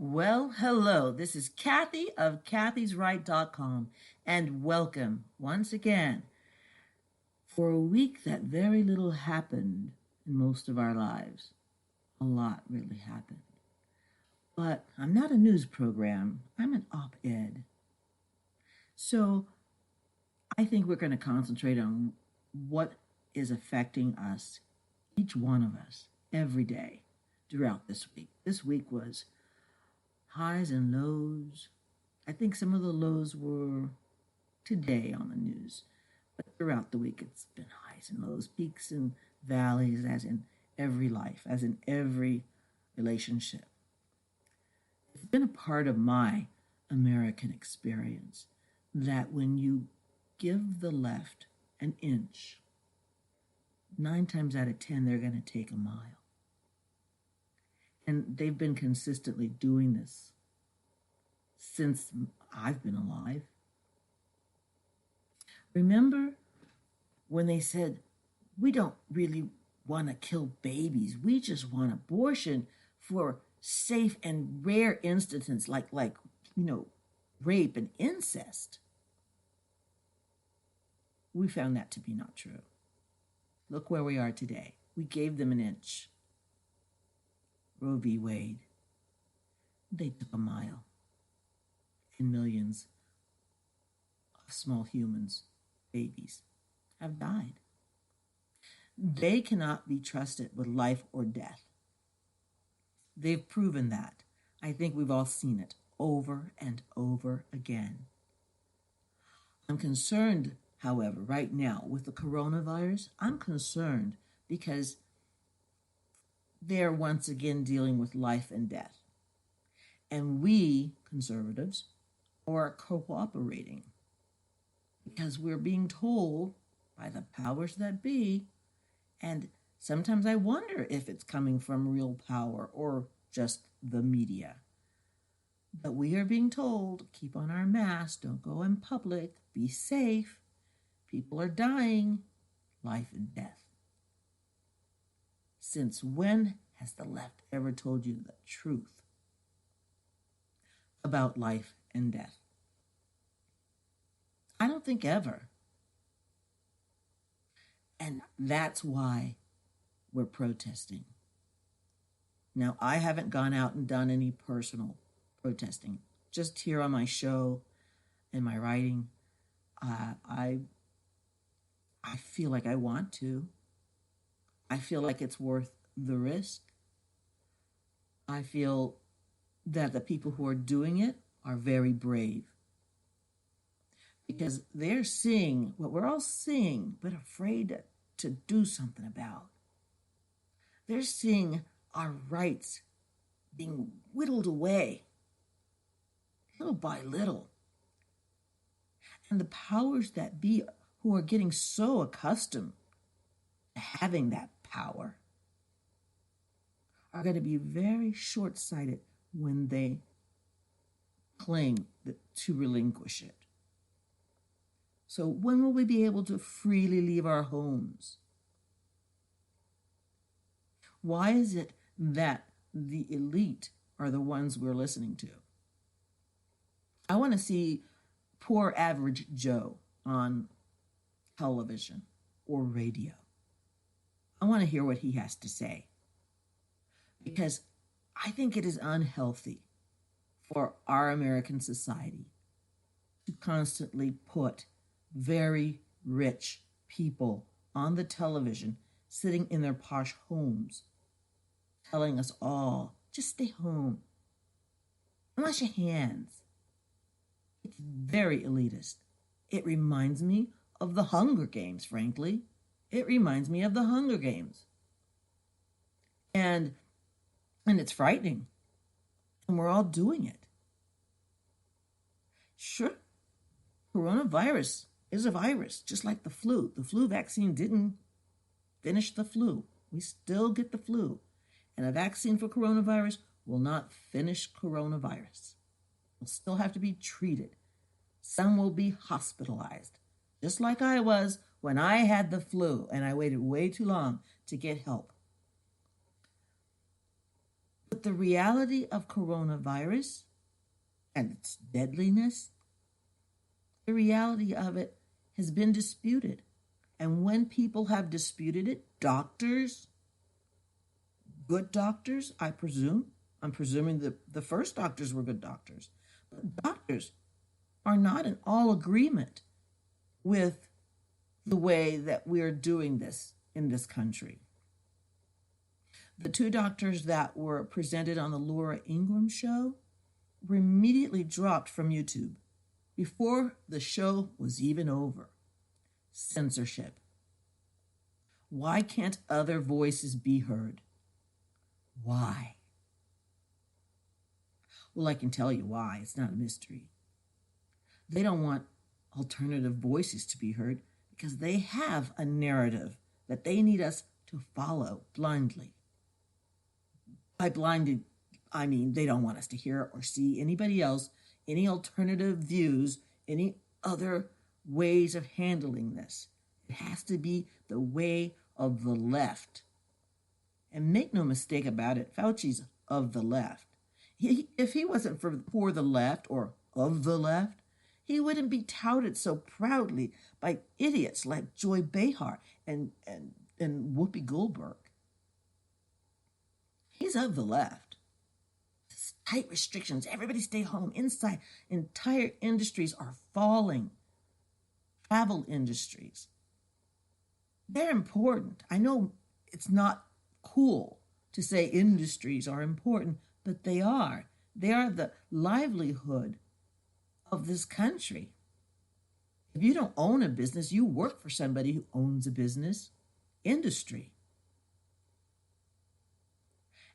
Well, hello. This is Kathy of kathysright.com, and welcome once again. For a week that very little happened in most of our lives. A lot really happened. But I'm not a news program, I'm an op-ed. So I think we're going to concentrate on what is affecting us, each one of us, every day throughout this week. This week was highs and lows. I think some of the lows were today on the news, but throughout the week it's been highs and lows, peaks and valleys, as in every life, as in every relationship. It's been a part of my American experience that when you give the left an inch, 9 times out of 10, they're going to take a mile. And they've been consistently doing this since I've been alive. Remember when they said, we don't really want to kill babies, we just want abortion for safe and rare instances like rape and incest? We found that to be not true. Look where we are today. We gave them an inch. Roe v. Wade. They took a mile. And millions of small humans, babies, have died. They cannot be trusted with life or death. They've proven that. I think we've all seen it over and over again. I'm concerned, however, right now with the coronavirus. I'm concerned because they're once again dealing with life and death. And we, conservatives, are cooperating because we're being told by the powers that be, and sometimes I wonder if it's coming from real power or just the media. But we are being told, keep on our masks, don't go in public, be safe. People are dying, life and death. Since when has the left ever told you the truth about life and death? I don't think ever. And that's why we're protesting. Now, I haven't gone out and done any personal protesting. Just here on my show and my writing, I feel like I want to. I feel like it's worth the risk. I feel that the people who are doing it are very brave because they're seeing what we're all seeing, but afraid to do something about. They're seeing our rights being whittled away little by little. And the powers that be who are getting so accustomed to having that power are going to be very short-sighted when they claim to relinquish it. So when will we be able to freely leave our homes? Why is it that the elite are the ones we're listening to? I want to see poor average Joe on television or radio. I want to hear what he has to say because I think it is unhealthy for our American society to constantly put very rich people on the television sitting in their posh homes telling us all, just stay home and wash your hands. It's very elitist. It reminds me of the Hunger Games, frankly. It reminds me of the Hunger Games. And it's frightening. And we're all doing it. Sure, coronavirus is a virus, just like the flu. The flu vaccine didn't finish the flu. We still get the flu. And a vaccine for coronavirus will not finish coronavirus. Will still have to be treated. Some will be hospitalized, just like I was when I had the flu and I waited way too long to get help. But But the reality of coronavirus and its deadliness, the reality of it has been disputed. And when people have disputed it, doctors, good doctors, I presume, I'm presuming the first doctors were good doctors, but doctors are not in all agreement with the way that we're doing this in this country. The two doctors that were presented on the Laura Ingraham show were immediately dropped from YouTube before the show was even over. Censorship. Why can't other voices be heard? Why? Well, I can tell you why. It's not a mystery. They don't want alternative voices to be heard because they have a narrative that they need us to follow blindly. By blinded, I mean they don't want us to hear or see anybody else, any alternative views, any other ways of handling this. It has to be the way of the left. And make no mistake about it, Fauci's of the left. If he wasn't for the left or of the left, he wouldn't be touted so proudly by idiots like Joy Behar and Whoopi Goldberg. He's of the left. Tight restrictions, everybody stay home, inside. Entire industries are falling. Travel industries. They're important. I know it's not cool to say industries are important, but they are. They are the livelihood of this country. If you don't own a business, you work for somebody who owns a business. Industry.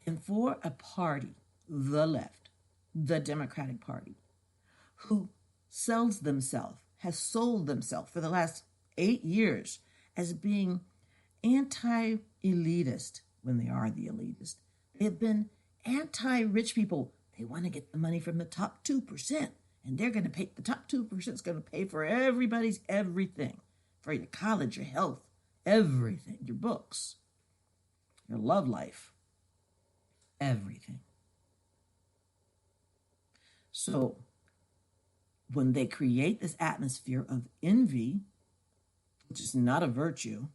And for a party, the left, the Democratic Party, who has sold themselves for the last 8 years as being anti-elitist when they are the elitist. They've been anti-rich people. They want to get the money from the top 2%, and they're going to pay, the top 2% is going to pay for everybody's everything, for your college, your health, everything, your books, your love life. Everything. So when they create this atmosphere of envy, which is not a virtue,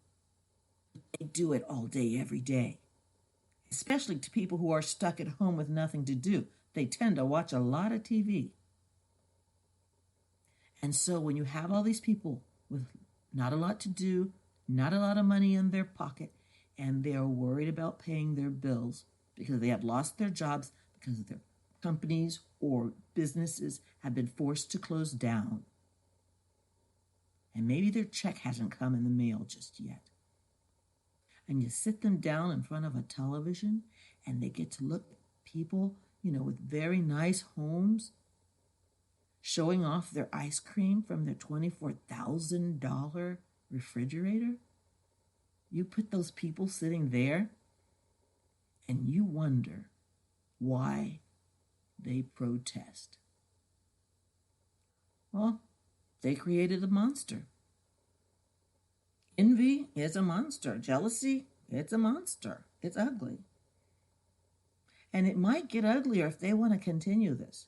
they do it all day, every day. Especially to people who are stuck at home with nothing to do. They tend to watch a lot of TV. And so when you have all these people with not a lot to do, not a lot of money in their pocket, and they are worried about paying their bills, because they have lost their jobs, because their companies or businesses have been forced to close down. And maybe their check hasn't come in the mail just yet. And you sit them down in front of a television and they get to look at people, with very nice homes, showing off their ice cream from their $24,000 refrigerator. You put those people sitting there and you wonder why they protest. Well, they created a monster. Envy is a monster. Jealousy, it's a monster. It's ugly. And it might get uglier if they want to continue this.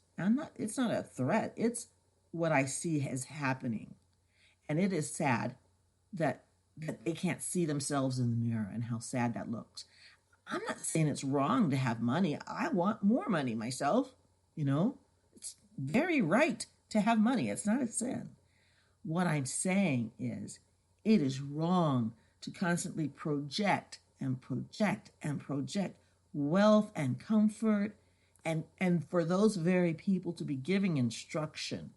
It's not a threat. It's what I see as happening. And it is sad that they can't see themselves in the mirror and how sad that looks. I'm not saying it's wrong to have money. I want more money myself. It's very right to have money. It's not a sin. What I'm saying is it is wrong to constantly project and project and project wealth and comfort and for those very people to be giving instruction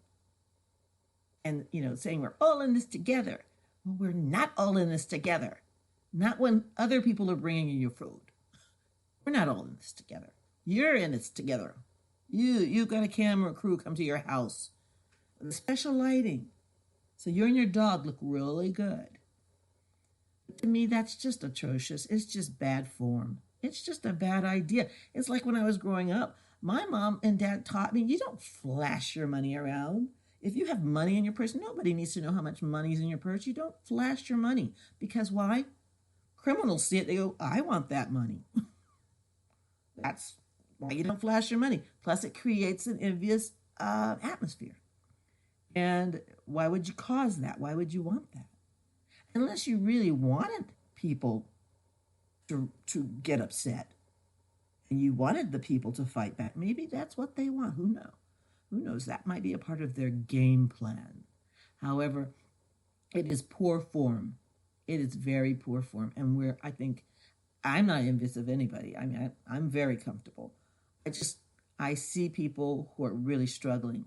and, saying we're all in this together. Well, we're not all in this together. Not when other people are bringing you your food. We're not all in this together. You're in this together. You've got a camera crew come to your house with special lighting. So you and your dog look really good. But to me, that's just atrocious. It's just bad form. It's just a bad idea. It's like when I was growing up, my mom and dad taught me, you don't flash your money around. If you have money in your purse, nobody needs to know how much money is in your purse. You don't flash your money. Because why? Criminals see it, they go, I want that money. That's why you don't flash your money. Plus, it creates an envious atmosphere. And why would you cause that? Why would you want that? Unless you really wanted people to get upset and you wanted the people to fight back. Maybe that's what they want. Who knows? Who knows? That might be a part of their game plan. However, it is poor form. It is very poor form. And I think I'm not envious of anybody. I mean, I'm very comfortable. I see people who are really struggling.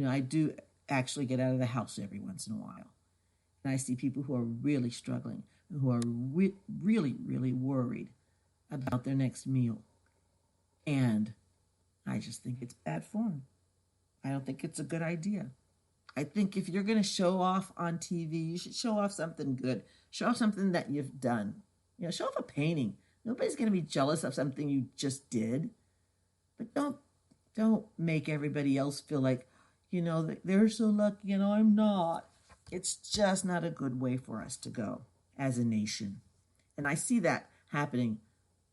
I do actually get out of the house every once in a while. And I see people who are really struggling and who are really, really worried about their next meal. And I just think it's bad form. I don't think it's a good idea. I think if you're going to show off on TV, you should show off something good. Show off something that you've done. Show off a painting. Nobody's going to be jealous of something you just did. But don't make everybody else feel like, they're so lucky and I'm not. It's just not a good way for us to go as a nation. And I see that happening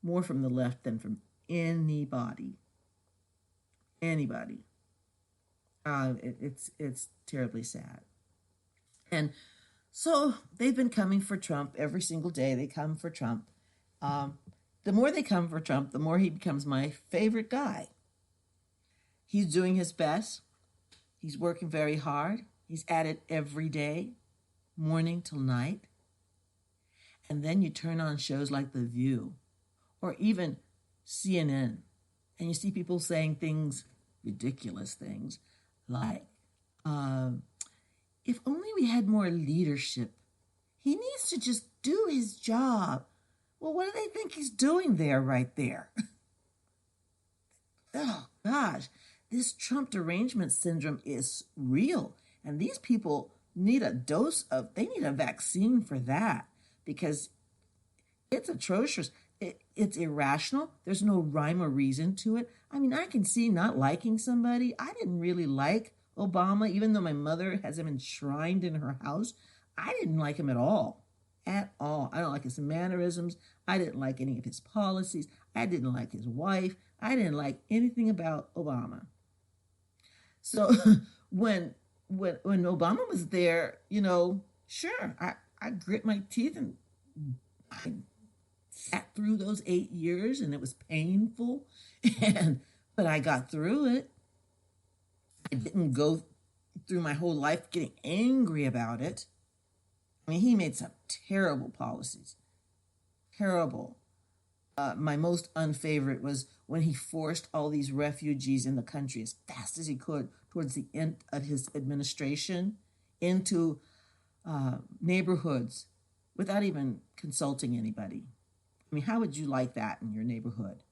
more from the left than from anybody. Anybody. It's terribly sad. And so they've been coming for Trump every single day. They come for Trump. The more they come for Trump, the more he becomes my favorite guy. He's doing his best. He's working very hard. He's at it every day, morning till night. And then you turn on shows like The View or even CNN, and you see people saying things, ridiculous things, like, if only we had more leadership. He needs to just do his job. Well, what do they think he's doing there, right there? Oh, gosh. This Trump derangement syndrome is real. And these people need they need a vaccine for that because it's atrocious. It's irrational. There's no rhyme or reason to it. I mean, I can see not liking somebody. I didn't really like Obama, even though my mother has him enshrined in her house. I didn't like him at all. At all. I don't like his mannerisms. I didn't like any of his policies. I didn't like his wife. I didn't like anything about Obama. So when Obama was there, sure, I grit my teeth and I sat through those 8 years and it was painful, but I got through it. I didn't go through my whole life getting angry about it. I mean, he made some terrible policies. Terrible. My most unfavorite was when he forced all these refugees in the country as fast as he could towards the end of his administration into neighborhoods without even consulting anybody. I mean, how would you like that in your neighborhood?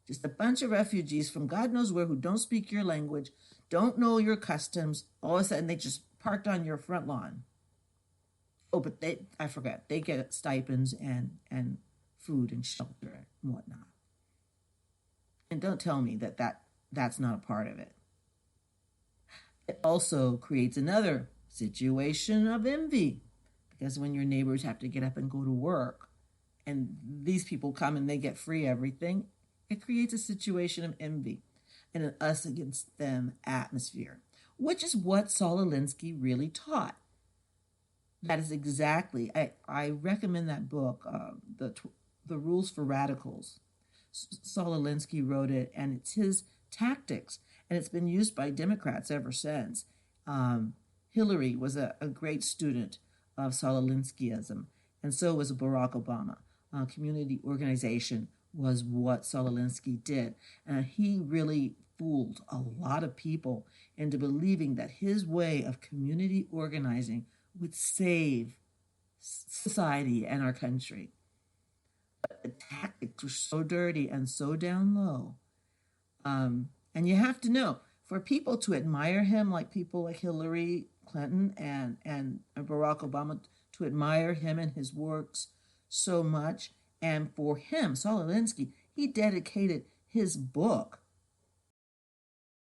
Just a bunch of refugees from God knows where who don't speak your language, don't know your customs. All of a sudden, they just parked on your front lawn. Oh, but I forgot. They get stipends and food and shelter and whatnot. And don't tell me that's not a part of it. It also creates another situation of envy because when your neighbors have to get up and go to work and these people come and they get free everything, it creates a situation of envy and an us against them atmosphere, which is what Saul Alinsky really taught. That is exactly, I recommend that book, The Rules for Radicals. Saul Alinsky wrote it, and it's his tactics, and it's been used by Democrats ever since. Hillary was a great student of Saul Alinskyism, and so was Barack Obama. Community organization was what Saul Alinsky did, and he really fooled a lot of people into believing that his way of community organizing would save society and our country. But the tactics were so dirty and so down low. And you have to know, for people to admire him, like people like Hillary Clinton and Barack Obama, to admire him and his works so much, and for him, Saul Alinsky, he dedicated his book